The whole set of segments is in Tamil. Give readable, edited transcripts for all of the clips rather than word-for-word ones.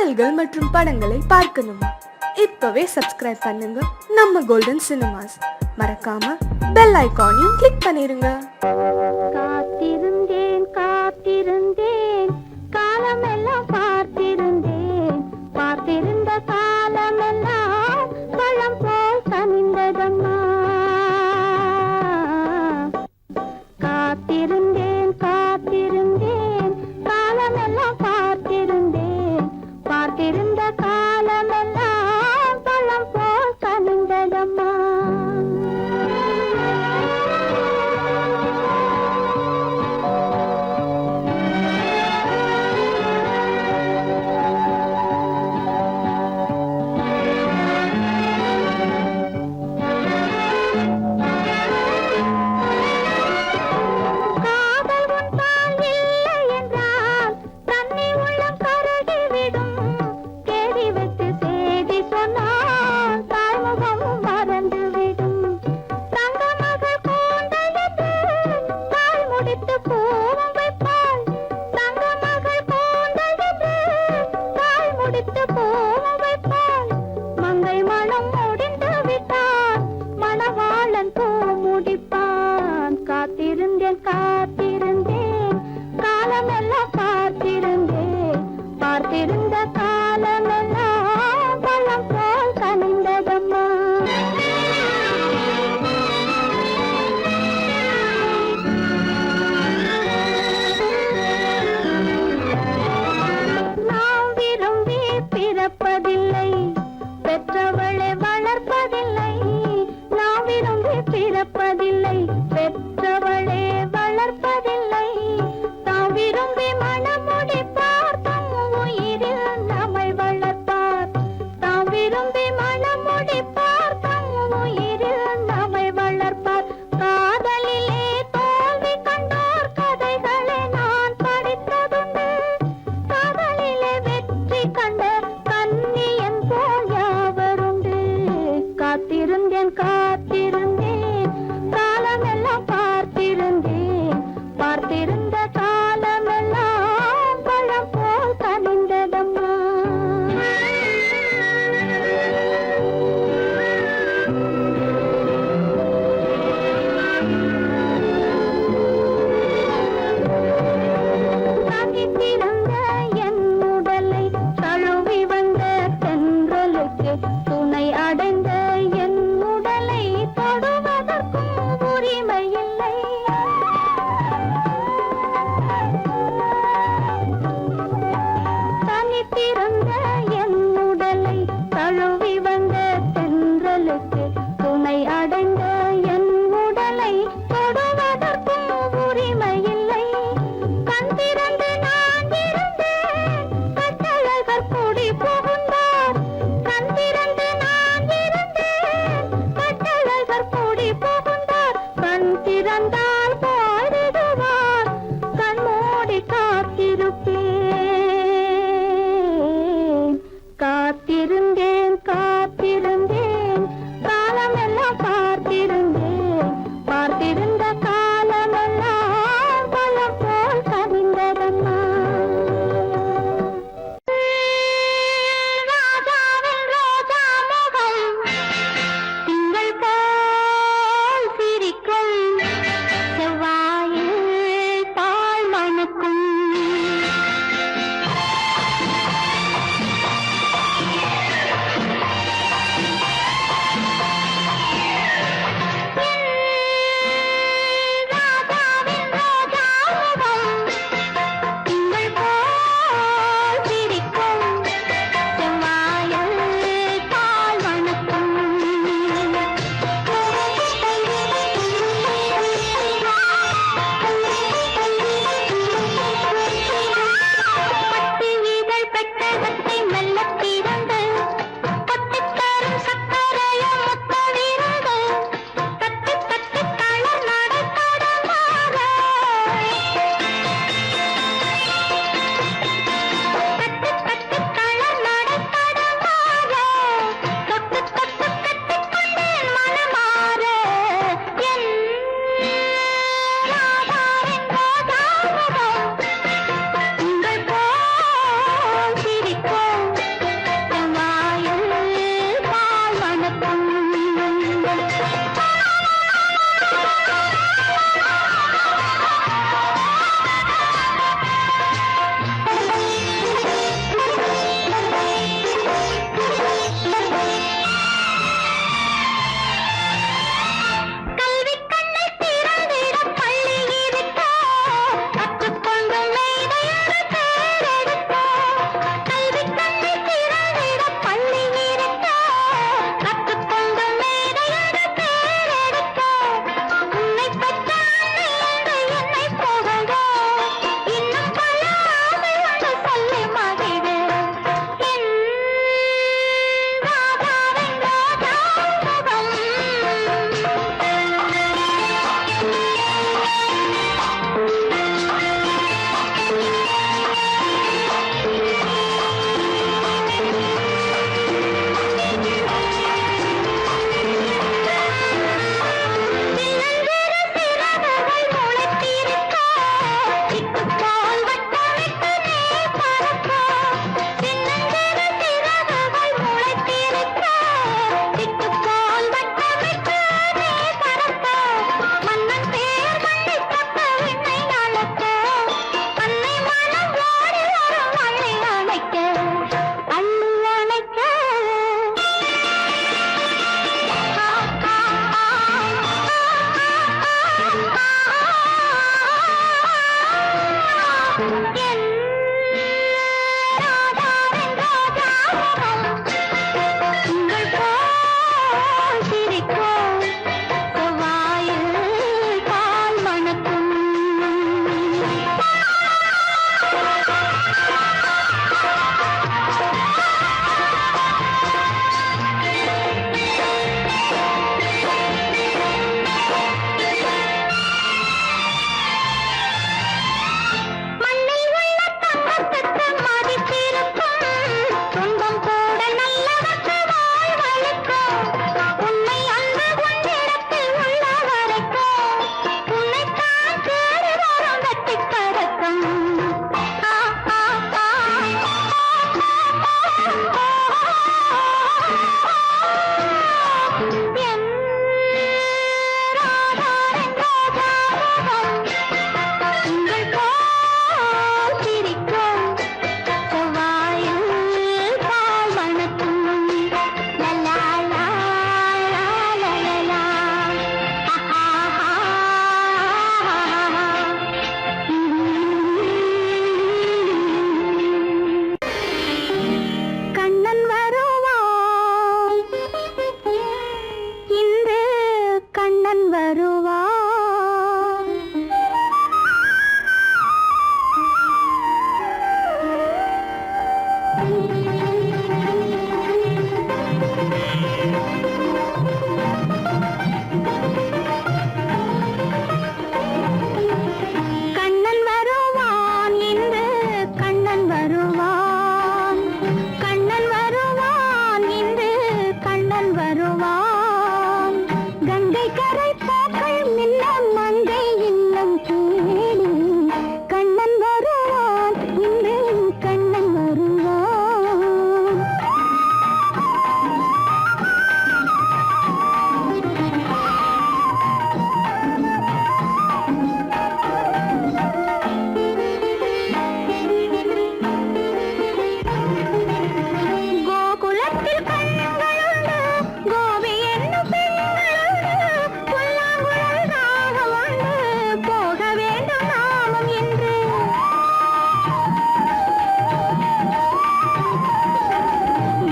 பாடல்கள் மற்றும் படங்களை பார்க்கணுமா? இப்பவே சப்ஸ்கிரைப் பண்ணுங்க நம்ம கோல்டன் சினிமாஸ். மறக்காம பெல் ஐகானையும் கிளிக் பண்ணிருங்க. காத்திருந்தேன் காத்திருந்தேன் காலமெல்லாம் பார்த்திருந்தேன், பார்த்திருந்த காலமெல்லாம் பழம் போல் கனிந்ததம்மா. காத்திருந்தேன் காத்திருந்தேன் காலமெல்லாம் பார்த்திருந்தேன், பார்த்திருந்த காலமெல்லாம் பழம் போல் கனிந்ததம்மா. காத்திருந்தேன் காத்திருந்தேன் காலமெல்லாம் பார்த்திருந்தேன், பார்த்திருந்த காலமெல்லாம் பழம் போல் கனிந்ததம்மா. நாம் விரும்பி பிறப்பதில்லை, பெற்றவளை வளர்ப்பதில்லை. நாம் விரும்பி பிறப்பதில்லை, பெற்றவளே வளர்ப்பதில்லை. தாம் விரும்பி மனமுடி பார்த்தும் உயிரில் கண்ணன் வருவான் இன்று கண்ணன் வருவான் கண்ணன் வருவான் இன்று கண்ணன் வருவான் கங்கை கரை பூக்கள் மின்ன மங்கை இல்லம் தேடி கண்ணன் வருவான் இன்று கண்ணன் வருவான் கோகுலத்தில் கண்களுண்டு கோபி என்னும் பெண்களுண்டு புல்லாங்குழல் ராகமுண்டு போக வேண்டும் நாமும் என்று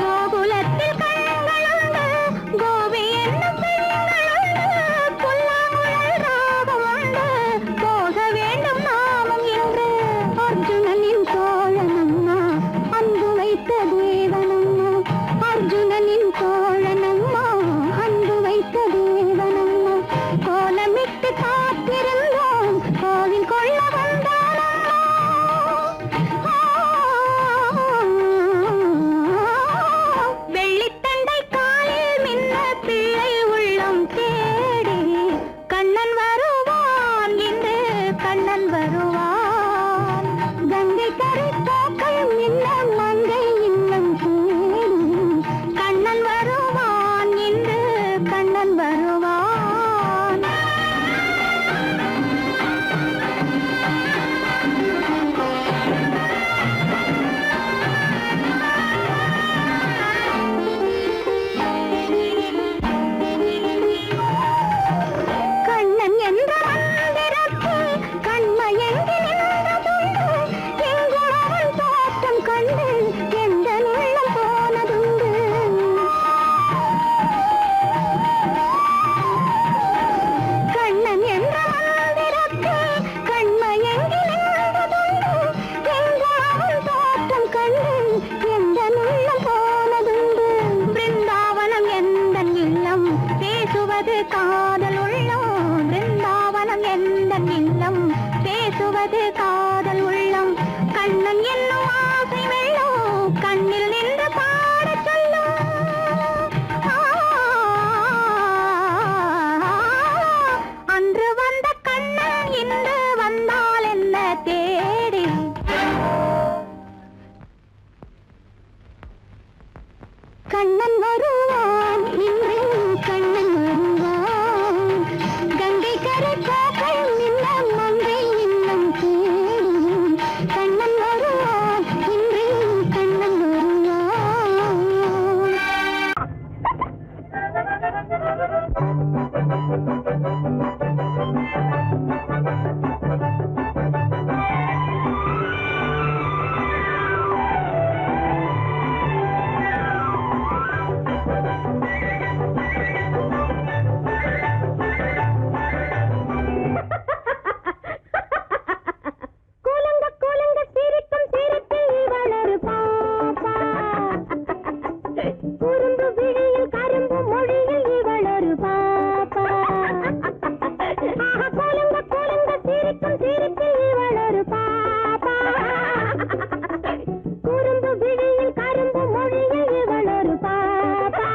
கோகுலத்தில் கண்களுண்டு கோபி என்னும் பெண்களுண்டு புல்லாங்குழல் ராகமுண்டு போக வேண்டும் நாமும் என்று அர்ஜுனனின் தோழனம்மா அன்பு வைத்த தேவனம்மா அர்ஜுனனின் தோழனம்மா அன்பு வைத்த தேவனம்மா கோலமிட்டு காத்திருந்தோம் கோவில் கொள்ள வந்தானம்மா வெள்ளித்தண்டை காலில் மின்ன பிள்ளை உள்ளம் தேடி கண்ணன் வருவான் இன்று கண்ணன் வருவான் கங்கை கரை பூக்கள் மின்ன மங்கை இல்லம் தேடி கண்ணன் வருவான் இன்று கண்ணன் வருவான் கண்ணன் என்ற மந்திரத்து கண்மயங்கி நின்றதுண்டு எங்கும் அவன் தோற்றம் கண்டு எந்த உள்ளம் போனதுண்டு கண்ணன் என்ற மந்திரத்து கண்மயங்கி நின்றதுண்டு எங்கும் அவன் தோற்றம் கண்டு எந்த உள்ளம் போனதுண்டு பிருந்தாவனம் எந்த இல்லம் பேசுவது காதல் உள்ளம் பிருந்தாவனம் எந்த இல்லம் பேசுவது காதல் உள்ளம் கண்ணன் என்னும் ஆசை வெள்ளம் கண்ணில் நின்று பாடச் சொல்லும் அன்று வந்த கண்ணன் இன்று வந்தால் என்ன தேடி கண்ணன் வருவான் இன்று கண்ணன் வருவான் கங்கை கரை பூக்கள் மின்ன மங்கை இல்லம் தேடி கண்ணன் வருவான் இன்று கண்ணன் வருவான் கோலங்க கோலங்க சிரிக்கும் சிரிப்பில் வளரு பாப்பா குறும்பு விழியில் கரும்பு மொழியில் இவளொரு பாப்பா கோலங்க கோலங்க சிரிக்கும் சிரிப்பில் இவளொரு பாப்பா குறும்பு விழியில் கரும்பு மொழியில் இவளொரு பாப்பா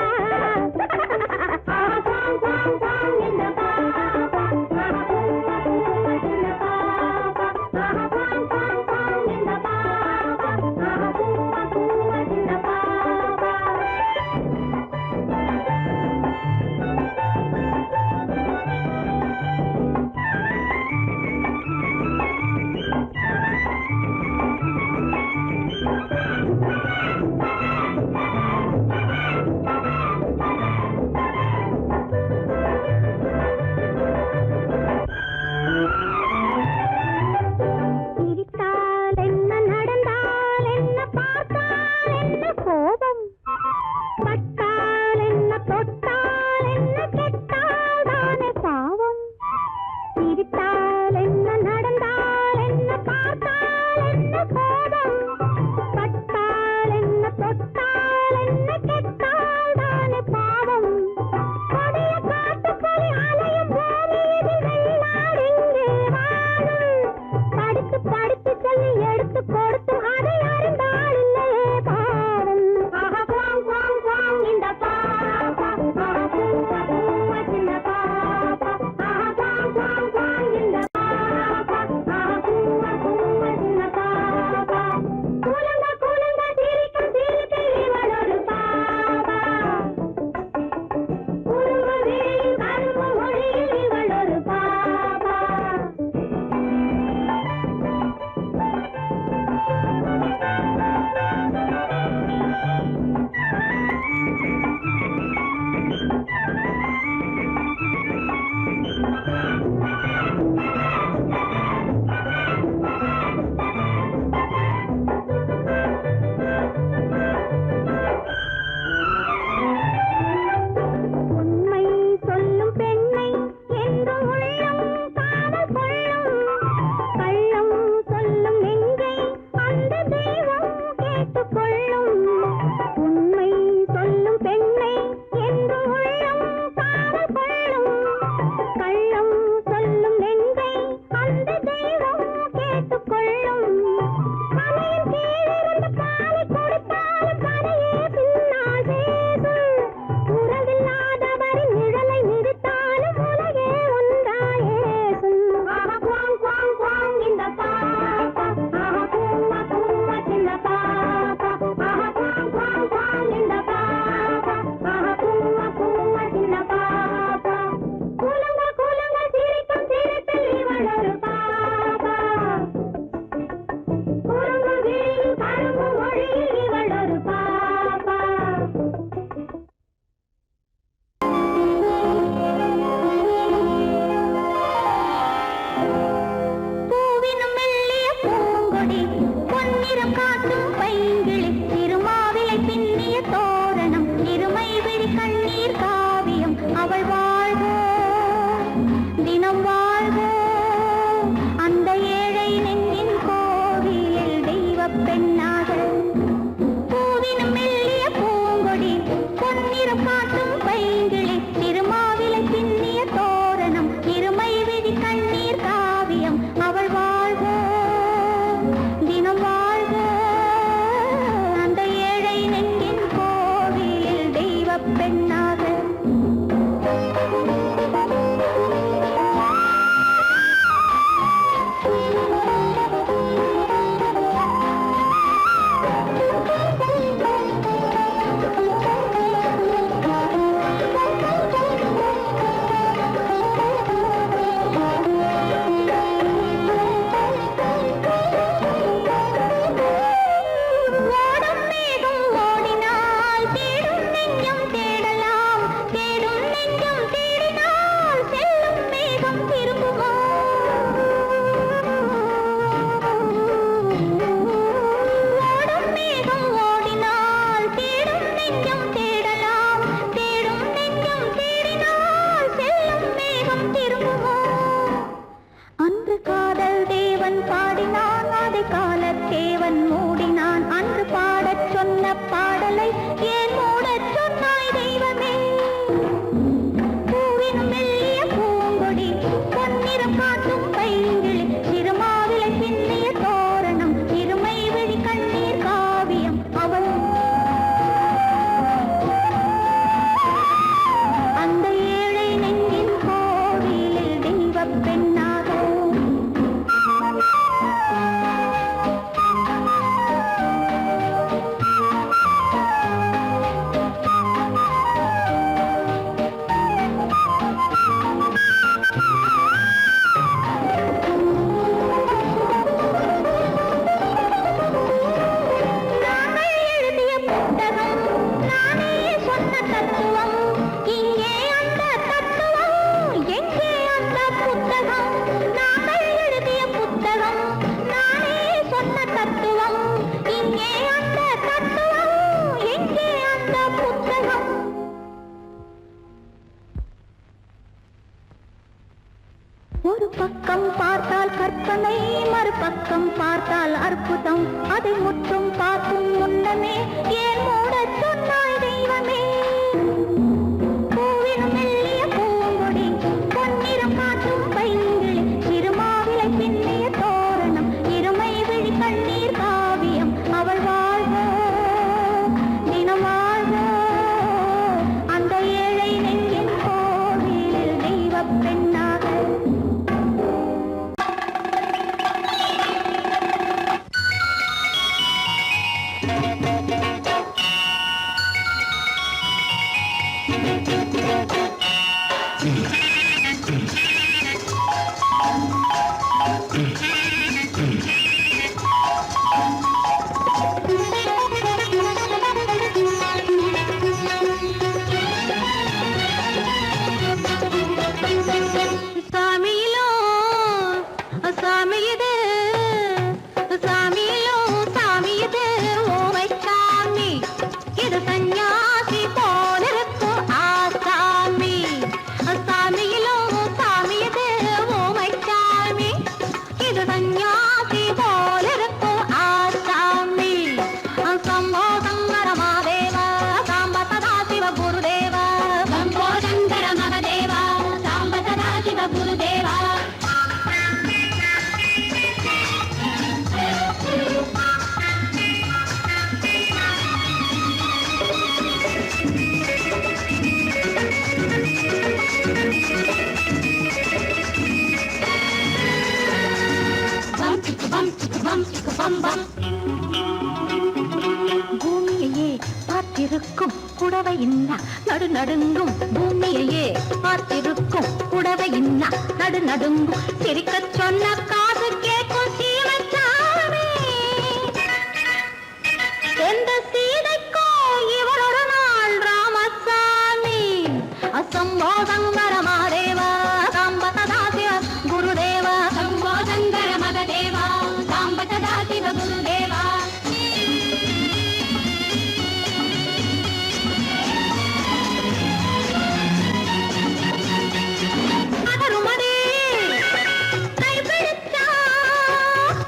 என்ன பக்கம் பார்த்தால் கற்பனை, மறுபக்கம் பார்த்தால் அற்புதம். அதை முற்றும் பார்க்கும் முன்னமே ஏன் மூடச் சொன்னாய் தெய்வமே? பூவினும் மெல்லிய பூங்கொடி, பொன்னிறம் காட்டும் பைங்கிளி, சிறுமாவிலை பின்னிய தோரணம், இருமை விழி கண்ணீர் காவியம். அவள் வாழ்க, தினம் வாழ்க, அந்த ஏழை நெஞ்சின் கோவிலில் தெய்வப் பெண்ணாக. சாமியிலோ சாமி இது, சாமியிலோ சாமி இது, ஓமை சாமி இது, சந்நியாசி போலிருக்கும் ஆசாமி. சாமியிலோ சாமி இது, ஓமை சாமி இது, சந்நியாசி போலிருக்கும் ஆசாமி. சம்போ சங்கர மகாதேவா, சாம்ப சதா சிவ குருதேவா, சம்போ சங்கர மகாதேவா, சாம்ப சதா சிவ குருதேவா. பூமியையே பார்த்திருக்கும் புடவை இன்னா நடு நடுங்கும், பூமியையே பார்த்திருக்கும் புடவை இன்னா நடு நடுங்கும், சிரிக்கச் சொன்ன காது கேட்கும் சீமச்சாமி. எந்த சீதைக்கோ இவளொரு நாள் ராமசாமி. அசம்போ சங்கர மகாதேவா, சாம்ப சதா சிவ குருதேவா, சம்போ சங்கர மகாதேவா, சாம்ப சதா சிவ குருதேவா. பதறுமடி கைப்பிடிச்சா,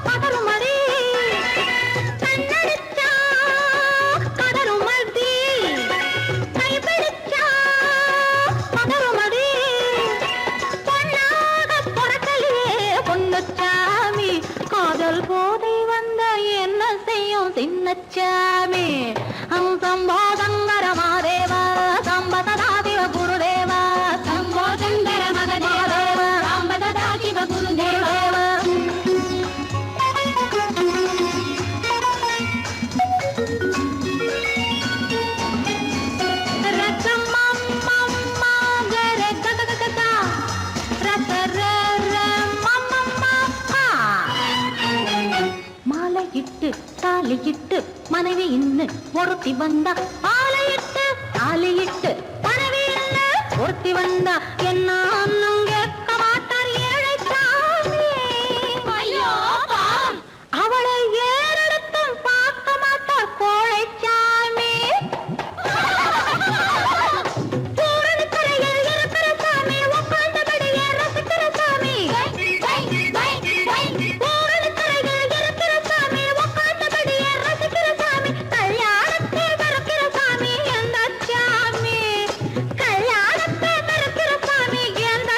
பதறுமடி கண்ணடிச்சா, பதறுமடி கைப்பிடிச்சா, பதறுமடி பொன்னாக பொறக்கலையே பொன்னுச்சாமி. காதல் போதை வந்த என்ன செய்யும் சின்னச்சாமி. சம்போ சங்கர மகாதேவா, சாம்ப சதா சிவ குருதேவா, சம்போ சங்கர மகாதேவா, சாம்ப சதா சிவ குருதேவா. மாலையிட்டு தாலியிட்டு மனைவி இன்னு ஒருத்தி வந்தா, மாலையிட்டு தாலியிட்டு மனைவி இன்னு ஒருத்தி வந்தா, என்ன அன்னும் கேட்க மாட்டார் ஏழை சாமி. ஐயோ அவளை ஏறெடுத்தும் பார்க்க மாட்டார் கோழை சாமி. பூரணிக்கரையில் இருக்கிற சாமி, உட்கார்ந்தபடியே ரசிக்கிற சாமி. பூரணிக்கரையில் இருக்கிற சாமி, உட்கார்ந்தபடியே ரசிக்கிற சாமி. கல்யாணத்தை மறக்கிற சாமி எந்த சாமி, கல்யாணத்தை மறக்கிற சாமி எந்த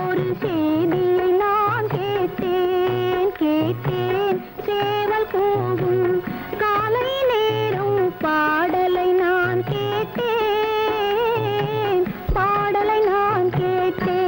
ஒரு செய்தியை நான் கேட்டேன் கேட்டேன் சேவல் கூவும் காலை நேரம் பாடலை நான் கேட்டேன் பாடலை நான் கேட்டேன்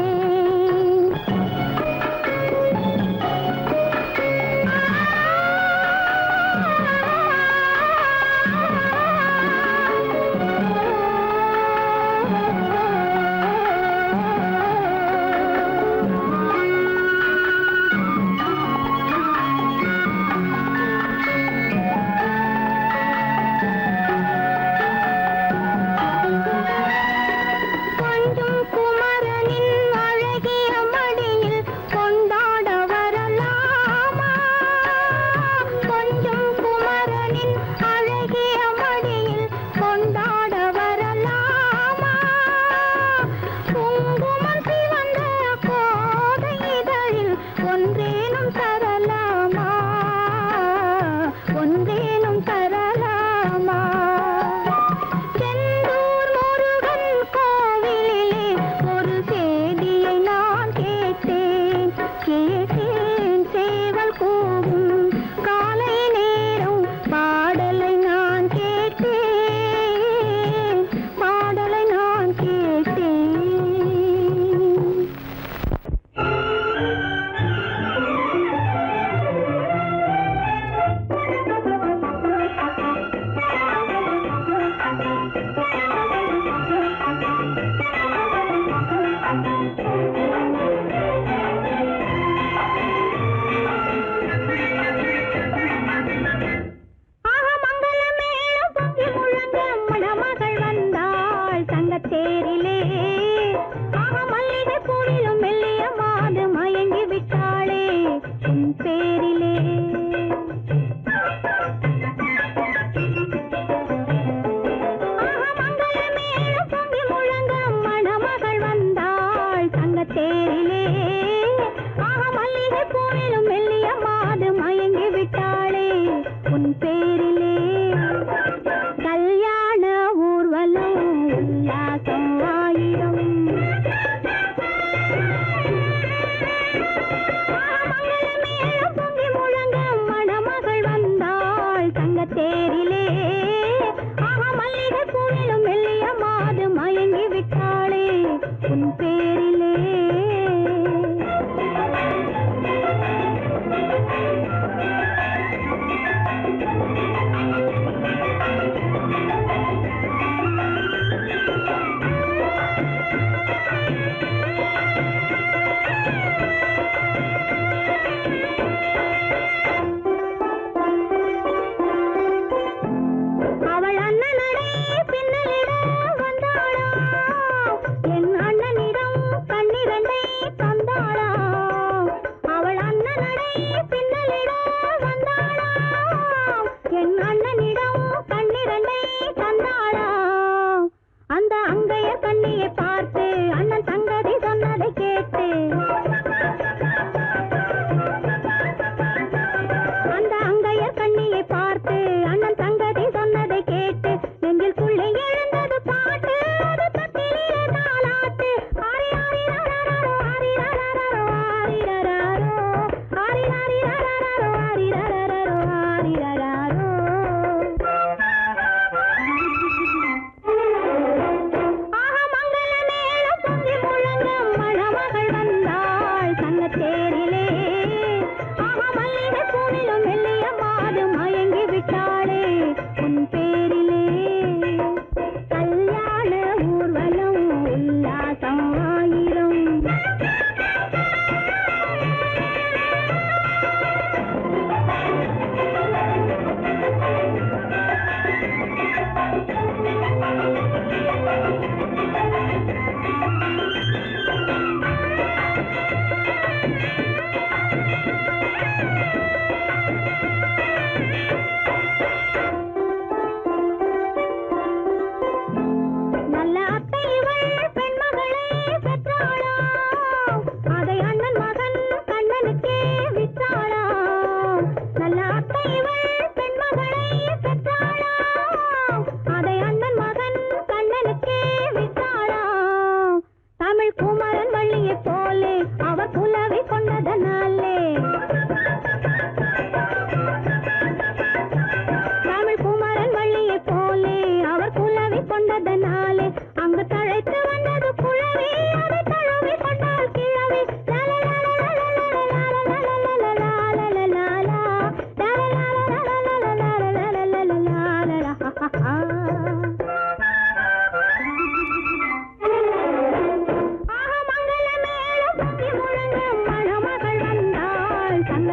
மணமகள் வந்தாள்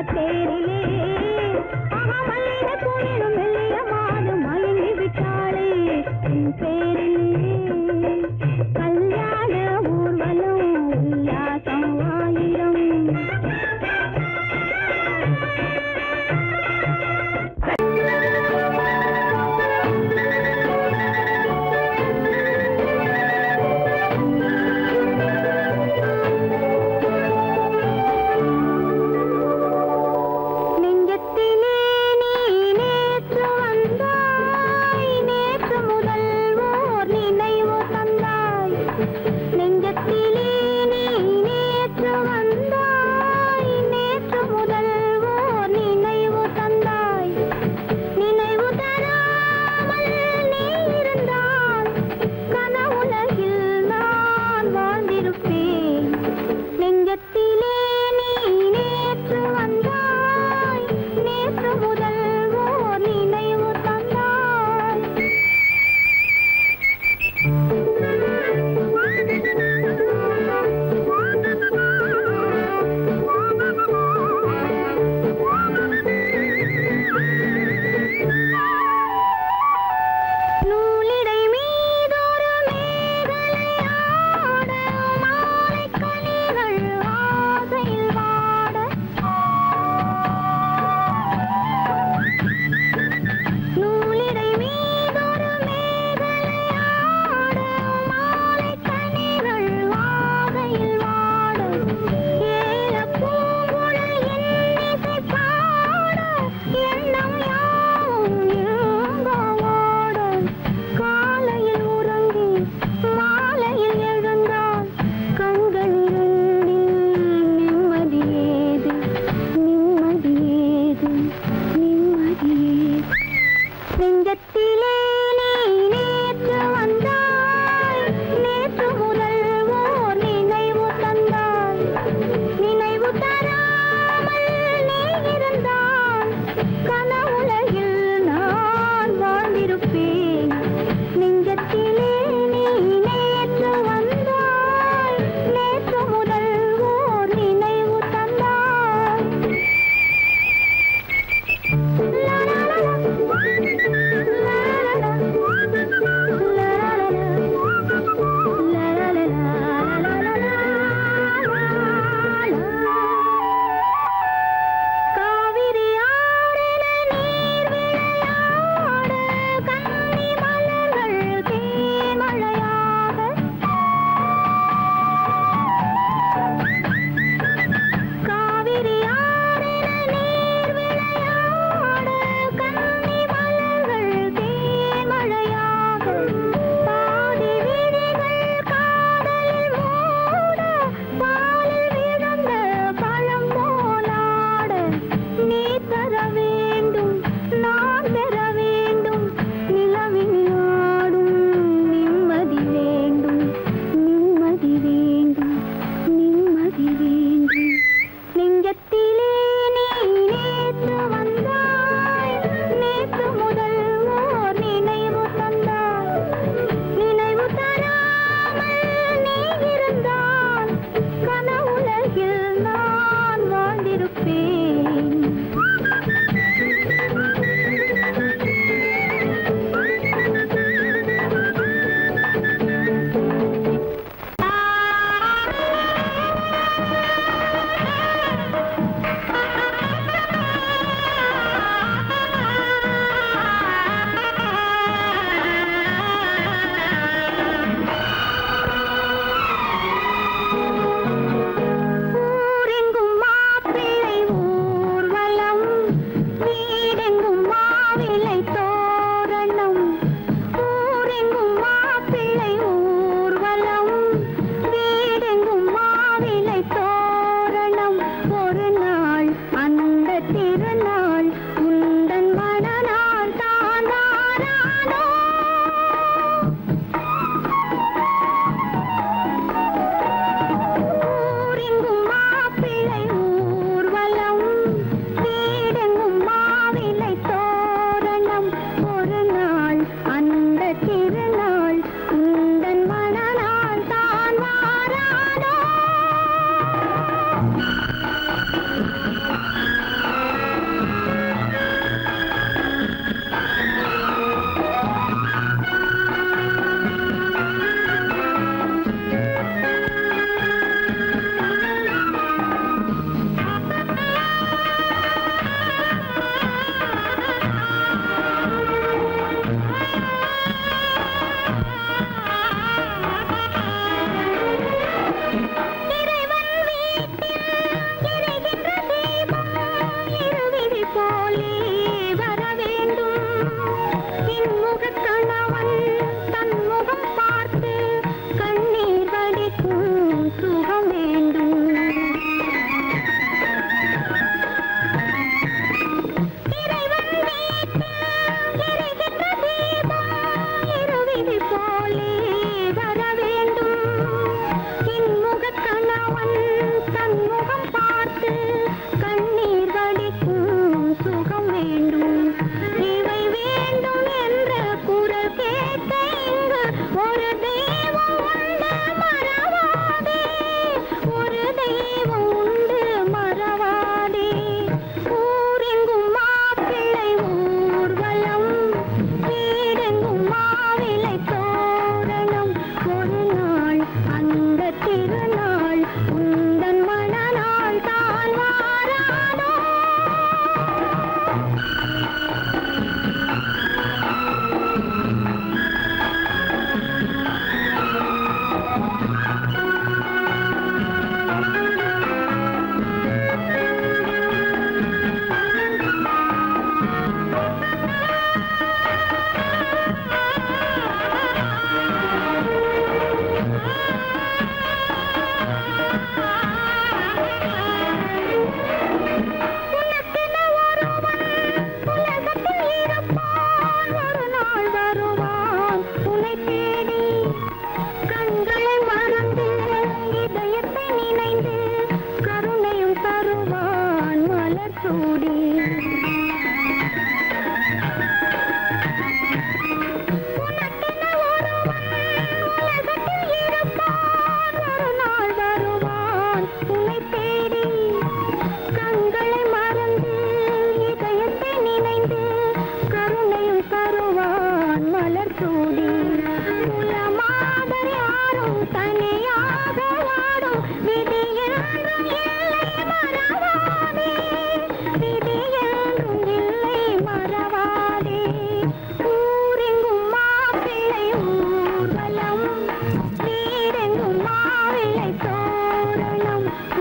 தேரிலே மல்லிக பூவிலும் மெல்லிய மாது மயங்கி விட்டாளே உன் பேரிலே கல்யாண ஊர்வலம் உல்லாசம் ஆயிரம் நெஞ்சத்திலே நீ நேற்று வந்தாய் நேற்று முதல்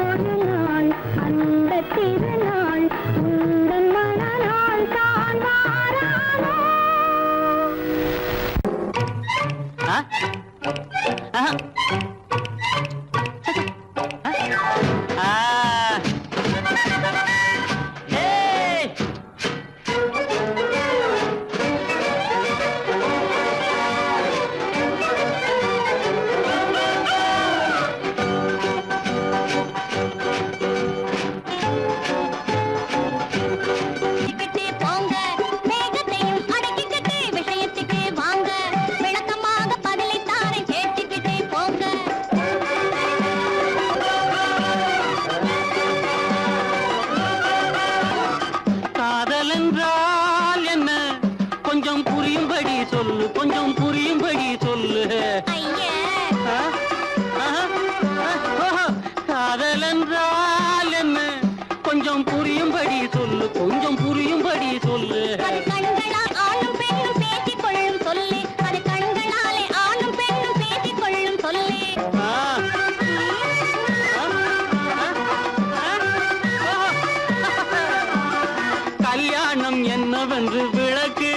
ஒரு நாள் அந்த திருநாள் உந்தன் மணநாள் தான் வாரானோ. கொஞ்சம் புரியும்படி சொல்லு. காதல் என்றால் என்ன கொஞ்சம் புரியும்படி சொல்லு, கொஞ்சம் புரியும்படி சொல்லு. ஆணும் பெண்ணும் பேசிக் கொள்ளும் சொல்லி, அது கண்களாலே ஆணும் பெண்ணும் பேசிக் கொள்ளும் சொல்லி. கல்யாணம் என்னவென்று விளக்கு.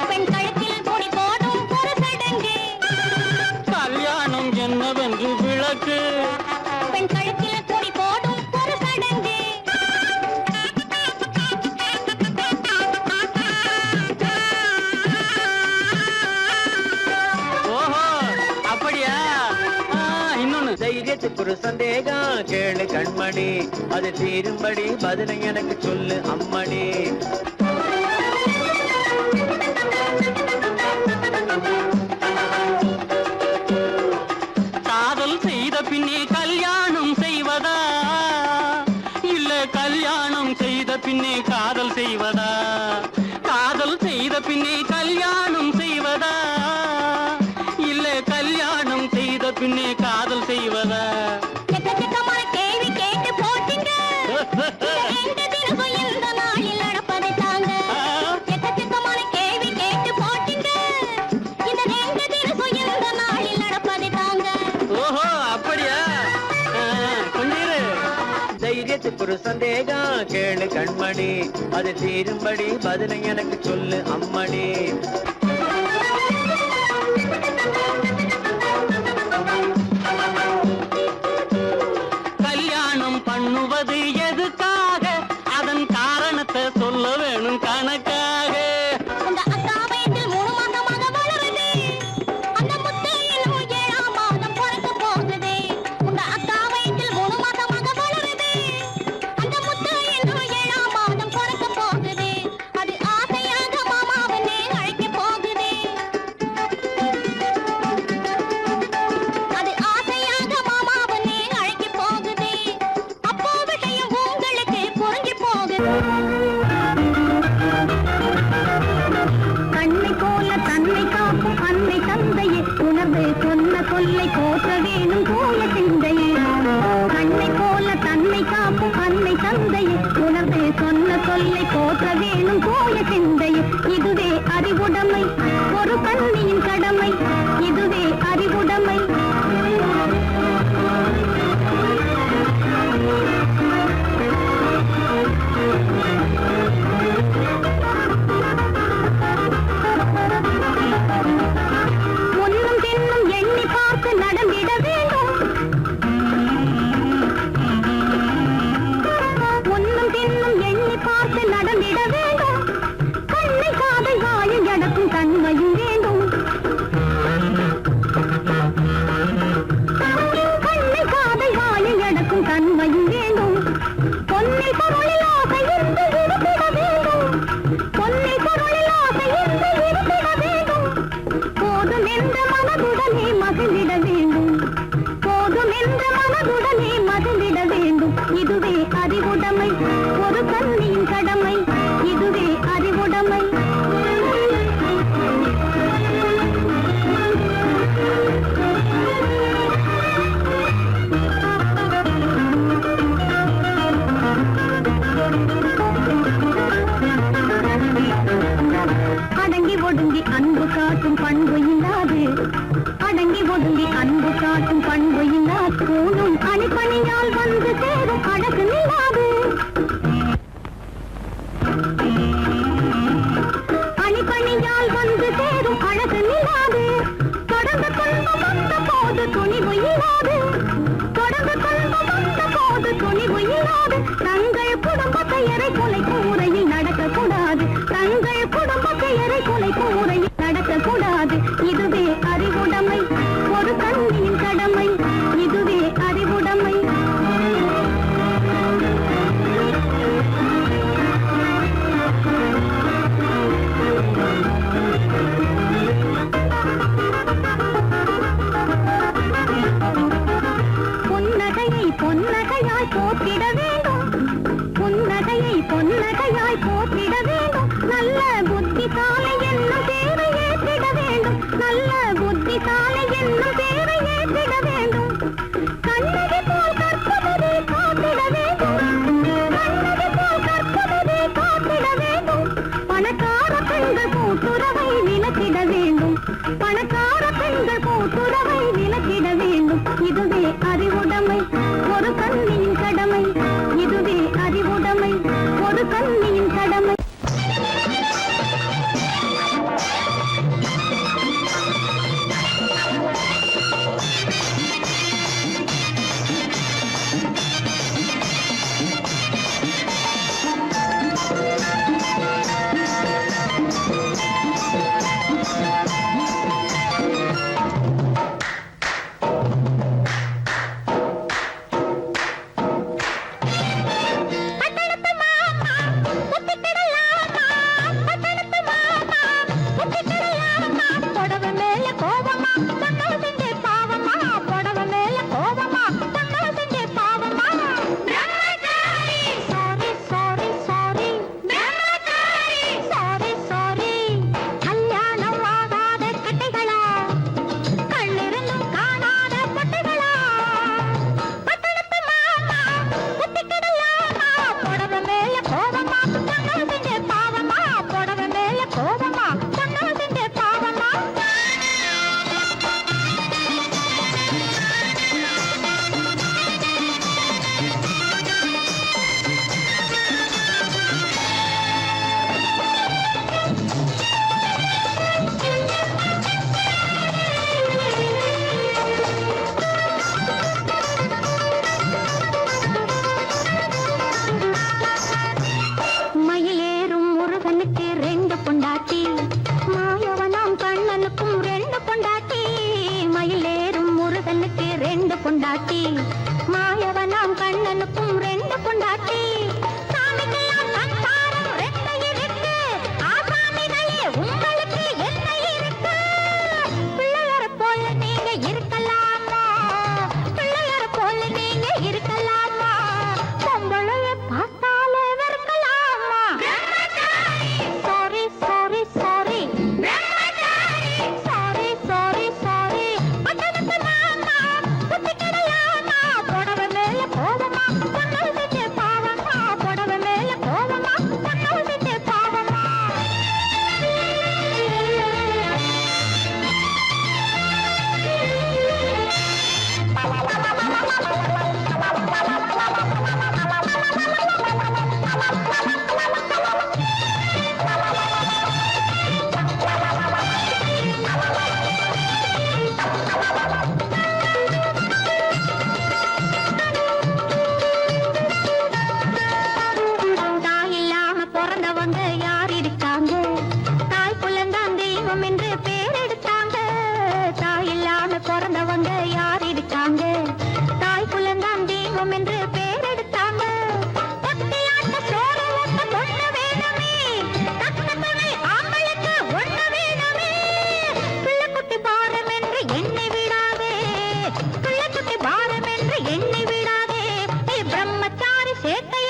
பெண் கழுத்தில் கொடி போடும் ஒரு சடங்கு. கல்யாணம் என்னவென்று விளக்கு. பெண் கழுத்தில் கொடி போடும் ஒரு சடங்கு. ஓஹோ, அப்படியா? இன்னொன்னு, தைரியத்துக்கு ஒரு சந்தேகம் கேளு கண்மணி, அது தீரும்படி பதிலை எனக்கு சொல்லு அம்மணி. காதல் செய்த பின்னே கல்யாணம் செய்வதா, இல்ல கல்யாணம் செய்த பின்னே காதல் செய்வதா? காதல் செய்த பின்னே கல்யாணம் செய்வதா, இல்ல கல்யாணம் செய்த பின்னே காதல் செய்வதா? எக்கச்சக்கமான கேள்வி கேட்டு போட்டீங்க. எந்த தினமும் எந்த நாளில் நடப்பதை தாங்க. எக்கச்சக்கமான கேள்வி கேட்டு போட்டீங்க. இந்த எந்த தினமும் எந்த நாளில் நடப்பதை தாங்க. ஓஹோ, அப்படியா? கொஞ்சம் இரு. தைரியத்துக்கு ஒரு சந்தேகம் கேளு கண்மணி, அது தீரும்படி பதிலை எனக்கு சொல்லு அம்மணி. கல்யாணம் பண்ணுவது எதுக்காக, அதன் காரணத்தை சொல்ல வேணும் கணக்காக. உங்க அக்கா வயத்தில் 3 மாதமாக வளருது. அந்த முத்து இன்னும் 7ஆம் மாதம் பிறக்க போகுது. உங்க அக்கா வயத்தில் 3 மாதமாக வளருது. அந்த முத்து இன்னும் 7ஆம் மாதம் பிறக்க போகுது. அது ஆசையாக மாமாவனே அழைக்க போகுது. அது ஆசையாக மாமாவனே அழைக்க போகுது. அப்போ விஷயம் உங்களுக்கு புரிஞ்சு போகுது. கண்ணை போல தன்னை காக்கும் அன்னை தந்தையே, உணர்வு சொன்ன சொல்லை போற்ற வேணும் போல சிந்தையே. கண்ணை போல தன்னை காக்கும் அன்னை தந்தையே, உணர்வு சொன்ன சொல்லை போற்ற வேணும் போல சிந்தையே. இதுவே அறிவுடைமை, ஒரு கண்ணியின் கடமை. இதுவே அறிவுடைமை. முன்னும் பின்னும் எண்ணி பார்த்து நடந்திட வேண்டும். முன்னும் பின்னும் எண்ணி பார்த்து நடந்திட வேண்டும். கண்ணை காதை வாயில் எடக்கும் தன்மையும் வேண்டும். கண்ணை காதை வாயில் எடக்கும் தன்மையும் வேண்டும். பொன்னில் பொருளில் ஆசை இருந்து இருந்திட வேண்டும். பொன்னில் பொருளில் ஆசை இருந்து இருந்திட வேண்டும். போதும் என்ற மனதுடனே மகிழ்ந்திட வேண்டும். போதும் என்ற மனதுடனே மகிழ்ந்திட வேண்டும். இதுவே அறிவுடைமை, ஒரு கண்ணியின் கடமை. இதுவே அறிவுடைமை. அடங்கி ஒடுங்கி அன்பு காட்டும் பண்பு இல்லாது, அடங்கி ஒடுங்கி அன்பு காட்டும் பண்பு இல்லாது, கூணும் அணிப்பணியால் வந்து காத்திட வேண்டும் புன்னகையை பொன்னகையாய் போற்றிட வேண்டும் நல்ல புத்திசாலை என்னும் தேவை ஏற்றிட வேண்டும் நல்ல புத்திசாலை என்னும் தேவை ஏற்றிட வேண்டும் கண்ணகி போல் கற்பவரை காத்திட வேண்டும் கண்ணகி போல் கற்பவரை காத்திட வேண்டும் பணக்கார பெண்கள் கூட்டுறவை விலக்கிட வேண்டும் பணக்கார பெண்கள் கூட்டுறவை விலக்கிட வேண்டும் இதுவே அறிவுடைமை ஒரு கண்ணியின் கடமை இதுவே அறிவுடைமை ஒரு கண்ணியின் கடமை பொண்டாட்டி மாயவனாம் கண்ணனுக்கும் ரெண்டு பொண்டாட்டி சாமிக்கெல்லாம் சம்சாரம் ரெண்டு இருக்கு ஆசாமிகளே உங்களுக்கு என்ன இருக்கு பிள்ளையர போல நீங்க இருக்கலாமா பிள்ளையர போல நீங்க இருக்கலாமா பொம்பளைய பார்த்தாலே வெறுக்கலாமா sorry sorry sorry sorry sorry sorry பட்டணத்து மாமா புத்திக்கிடலாமா புடவை மேல கோவமா பொண்ணு செஞ்ச பாவமா புடவை மேல கோவமா பொண்ணு செஞ்ச பாவமா தாய் இல்லாம பிறந்தவங்க யார் இருக்காங்க தாய் குலந்தான் தெய்வம் என்று பேர் எடுத்தாங்க தாய் இல்லாம பிறந்தவங்க யார் இருக்காங்க தாய் குலந்தான் தெய்வம் என்று பேர் எடுத்தாங்க பக்தியாட்ட சோறு ஊட்ட பொண்ணு வேணுமே தக்க துணை ஆம்பளுக்கு ஒண்ணு வேணுமே பிள்ளைக்குட்டி பாரம் என்று எண்ணி விடாதே பிள்ளைக்குட்டி பாரம் என்று எண்ணி விடாதே பிரம்மச்சாரி சேட்டை